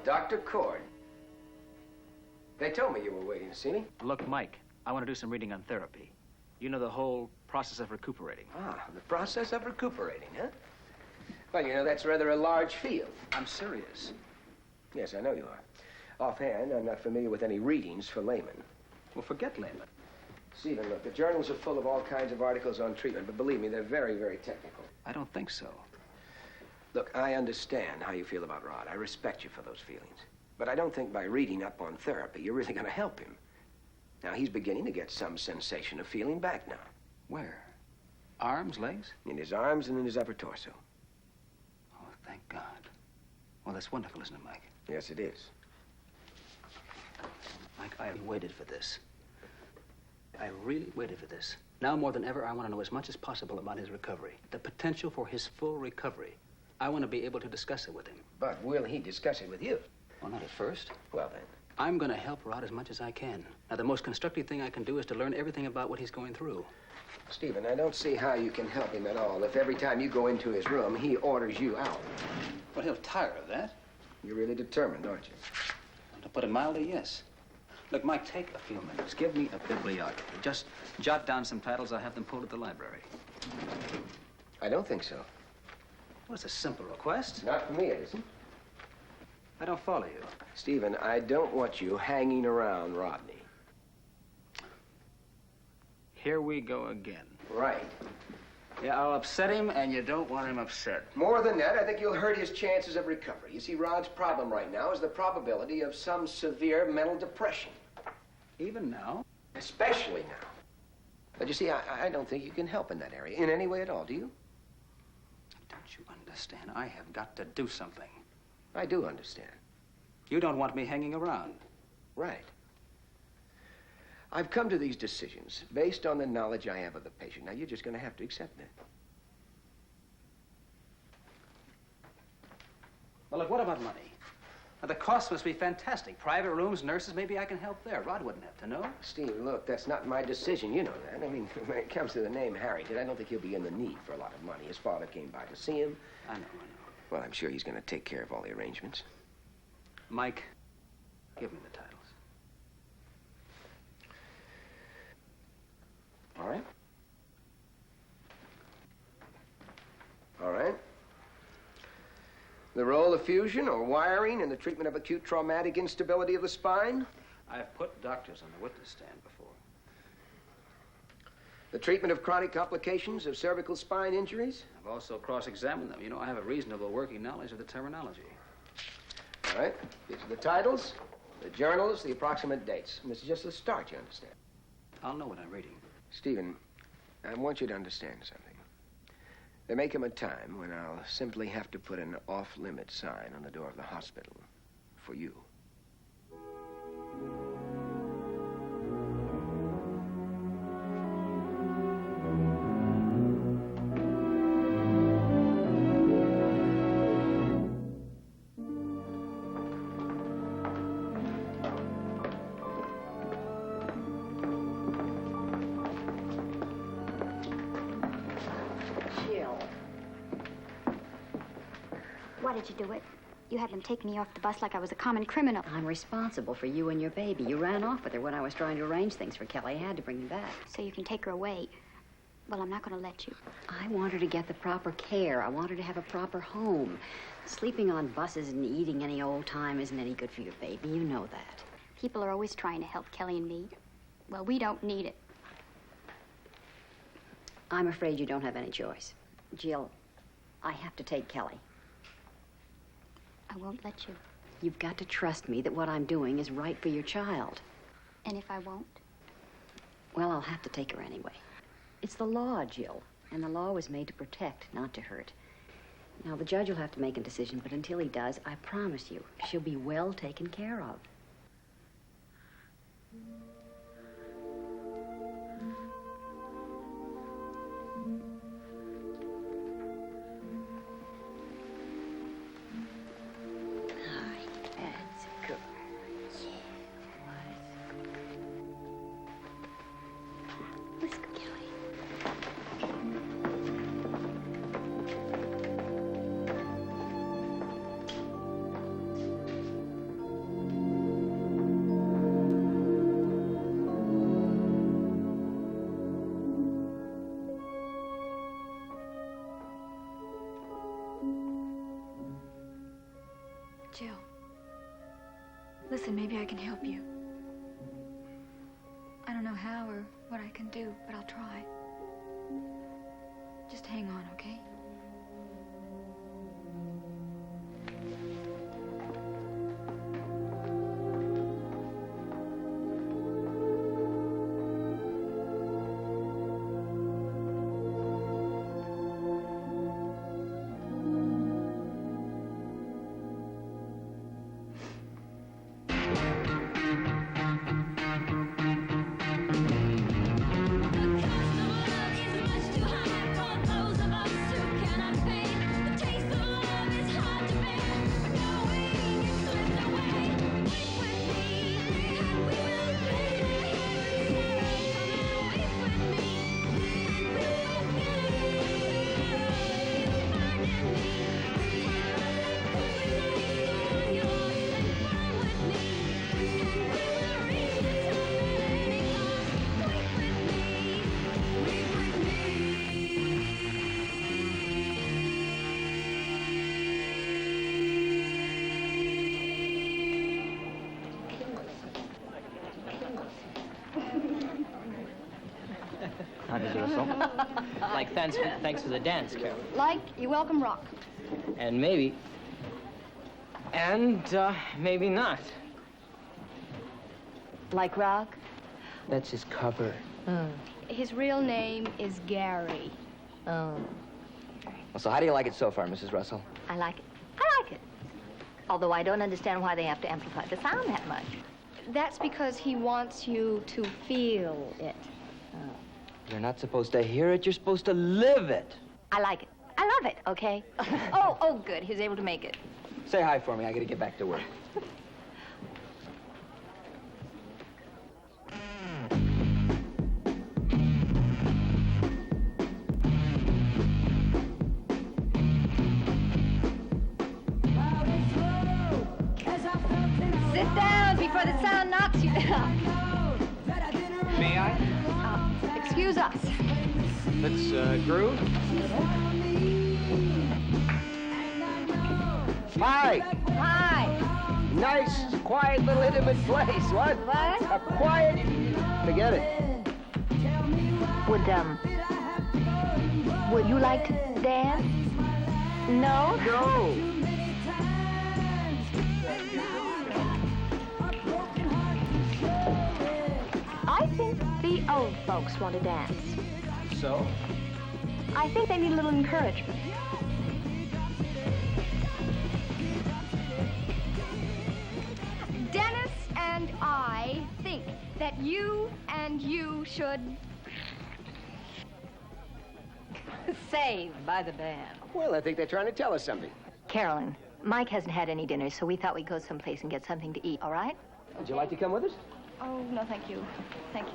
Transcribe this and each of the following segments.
Dr. Cord. They told me you were waiting to see me. Look, Mike, I want to do some reading on therapy. You know the whole process of recuperating. Ah, the process of recuperating, huh? Well, you know, that's rather a large field. I'm serious. Yes, I know you are. Offhand, I'm not familiar with any readings for laymen. Well, forget layman. Stephen, look, the journals are full of all kinds of articles on treatment, but believe me, they're very, very technical. I don't think so. Look, I understand how you feel about Rod. I respect you for those feelings. But I don't think by reading up on therapy, you're really going to help him. Now, he's beginning to get some sensation of feeling back now. Where? Arms, legs? In his arms and in his upper torso. Oh, thank God. Well, that's wonderful, isn't it, Mike? Yes, it is. Mike, I have waited for this. I really waited for this. Now more than ever, I want to know as much as possible about his recovery. The potential for his full recovery. I want to be able to discuss it with him. But will he discuss it with you? Well, not at first. Well, then. I'm going to help Rod as much as I can. Now, the most constructive thing I can do is to learn everything about what he's going through. Stephen, I don't see how you can help him at all if every time you go into his room, he orders you out. Well, he'll tire of that. You're really determined, aren't you? Well, to put it mildly, yes. Look, Mike, take a few minutes. Give me a bibliography. Just jot down some titles. I'll have them pulled at the library. I don't think so. Well, it's a simple request. Not for me, it isn't. I don't follow you. Stephen, I don't want you hanging around Rodney. Here we go again. Right. Yeah, I'll upset him, and you don't want him upset. More than that, I think you'll hurt his chances of recovery. You see, Rod's problem right now is the probability of some severe mental depression. Even now? Especially now. But you see, I don't think you can help in that area in any way at all, do you? Don't you understand? I have got to do something. I do understand. You don't want me hanging around. Right. I've come to these decisions based on the knowledge I have of the patient. Now, you're just going to have to accept that. Well, look, what about money? Now, the cost must be fantastic. Private rooms, nurses, maybe I can help there. Rod wouldn't have to know. Steve, look, that's not my decision. You know that. I mean, when it comes to the name Harrington, I don't think he'll be in the need for a lot of money. His father came by to see him. I know. Well, I'm sure he's going to take care of all the arrangements. Mike, give me the titles. All right. All right. The role of fusion or wiring in the treatment of acute traumatic instability of the spine. I've put doctors on the witness stand before. The treatment of chronic complications of cervical spine injuries. I've also cross-examined them. You know, I have a reasonable working knowledge of the terminology. All right. These are the titles, the journals, the approximate dates. And this is just the start, you understand? I'll know what I'm reading. Stephen, I want you to understand something. There may come a time when I'll simply have to put an off-limit sign on the door of the hospital for you. Why did you do it? You had them take me off the bus like I was a common criminal. I'm responsible for you and your baby. You ran off with her when I was trying to arrange things for Kelly. I had to bring you back. So you can take her away. Well, I'm not going to let you. I want her to get the proper care. I want her to have a proper home. Sleeping on buses and eating any old time isn't any good for your baby. You know that. People are always trying to help Kelly and me. Well, we don't need it. I'm afraid you don't have any choice. Jill, I have to take Kelly. I won't let you. You've got to trust me that what I'm doing is right for your child. And if I won't? Well, I'll have to take her anyway. It's the law, Jill. And the law was made to protect, not to hurt. Now, the judge will have to make a decision, but until he does, I promise you, she'll be well taken care of. Listen, maybe I can help you. I don't know how or what I can do, but I'll try. Just hang on, okay? How does it so? Like, thanks for the dance, Carolyn. Like, you welcome rock. And maybe... maybe not. Like rock? That's his cover. His real name is Gary. Well, so how do you like it so far, Mrs. Russell? I like it. I like it. Although I don't understand why they have to amplify the sound that much. That's because he wants you to feel it. You're not supposed to hear it, you're supposed to live it. I like it. I love it, okay? Oh, good. He was able to make it. Say hi for me, I gotta get back to work. Sit down before the sound knocks you down. May I? Excuse us. Let's, groove. Hi. Hi. Nice, quiet little intimate place, what? What? A quiet... Forget it. Would you like to dance? No? No. I think the old folks want to dance. So? I think they need a little encouragement. Dennis and I think that you should... Saved by the band. Well, I think they're trying to tell us something. Carolyn, Mike hasn't had any dinner, so we thought we'd go someplace and get something to eat, all right? Would you like to come with us? Oh, no, thank you. Thank you.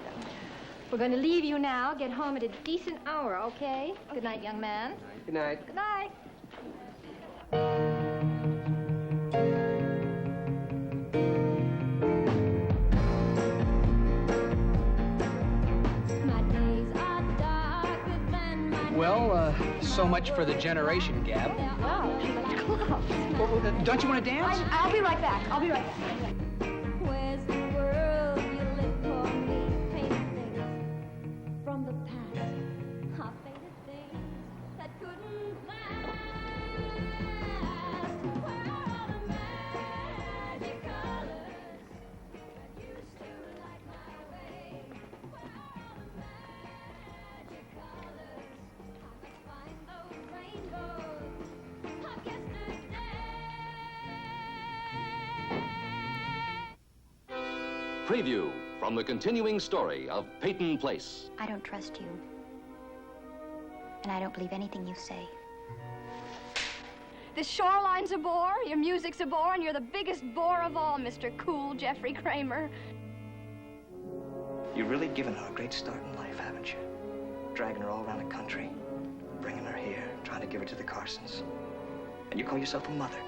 We're going to leave you now, get home at a decent hour, okay? Good night, young man. Good night. Good night. Well, so much for the generation gap. Wow, too much clothes. Well, don't you want to dance? I'll be right back. I'll be right back. Where's the world you live for me? Painted things from the past. I faded things that couldn't last. Where are all the magic colors that used to light my way? Where are all the magic colors? I must find those rainbows of yesterday. Preview from the continuing story of Peyton Place. I don't trust you. And I don't believe anything you say. The shoreline's a bore, your music's a bore, and you're the biggest bore of all, Mr. Cool Jeffrey Kramer. You've really given her a great start in life, haven't you? Dragging her all around the country, bringing her here, trying to give her to the Carsons. And you call yourself a mother.